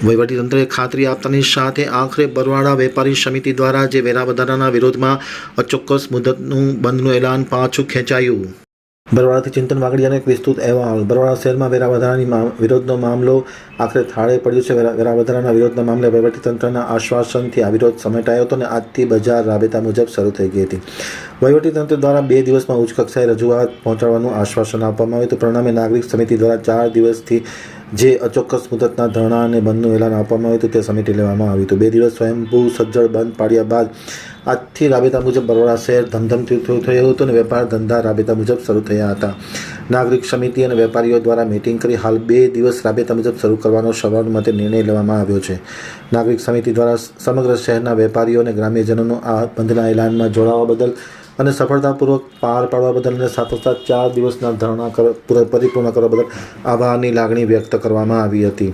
વહીવટીતંત્રે ખાતરી આપતાની સાથે આખરે બરવાડા વેપારી સમિતિ દ્વારા જે વેરા વધારાના વિરોધમાં અચોક્કસ મુદતનું બંધનું એલાન પાછું ખેંચાયું। બરવાડાથી ચિંતન વાગડિયાનો એક વિસ્તૃત અહેવાલ। બરવાડા શહેરમાં વેરા વધારાની વિરોધનો મામલો આખરે થાળે પડ્યો છે। વેરા વધારાના વિરોધના મામલે વહીવટીતંત્રના આશ્વાસનથી આ વિરોધ સમેટાયો હતો અને આજથી બજાર રાબેતા મુજબ શરૂ થઈ ગઈ હતી। વહીવટીતંત્ર દ્વારા 2 દિવસમાં ઉચ્ચ કક્ષાએ રજૂઆત પહોંચાડવાનું આશ્વાસન આપવામાં આવ્યું હતું। પરિણામે નાગરિક સમિતિ દ્વારા 4 દિવસથી જે અચોક્કસ મુદતના ધરણા અને બંધનું એલાન આપવામાં આવ્યું હતું તે સમિટી લેવામાં આવ્યું હતું। 2 દિવસ સ્વયંભૂ સજ્જડ બંધ પાડ્યા બાદ આજથી રાબેતા મુજબ બરોડા શહેર ધમધમતું થયું હતું અને વેપાર ધંધા રાબેતા મુજબ શરૂ થયા હતા। નાગરિક સમિતિ અને વેપારીઓ દ્વારા મીટિંગ કરી હાલ 2 દિવસ રાબેતા મુજબ શરૂ કરવાનો સર્વાનુમતે નિર્ણય લેવામાં આવ્યો છે। નાગરિક સમિતિ દ્વારા સમગ્ર શહેરના વેપારીઓ અને ગ્રામ્યજનોનો આ બંધના એલાનમાં જોડાવા બદલ અને સફળતાપૂર્વક પાર પાડવા બદલ અને સાથોસાથ 4 દિવસના ધરણા પરિપૂર્ણ કરવા બદલ આભારની લાગણી વ્યક્ત કરવામાં આવી હતી।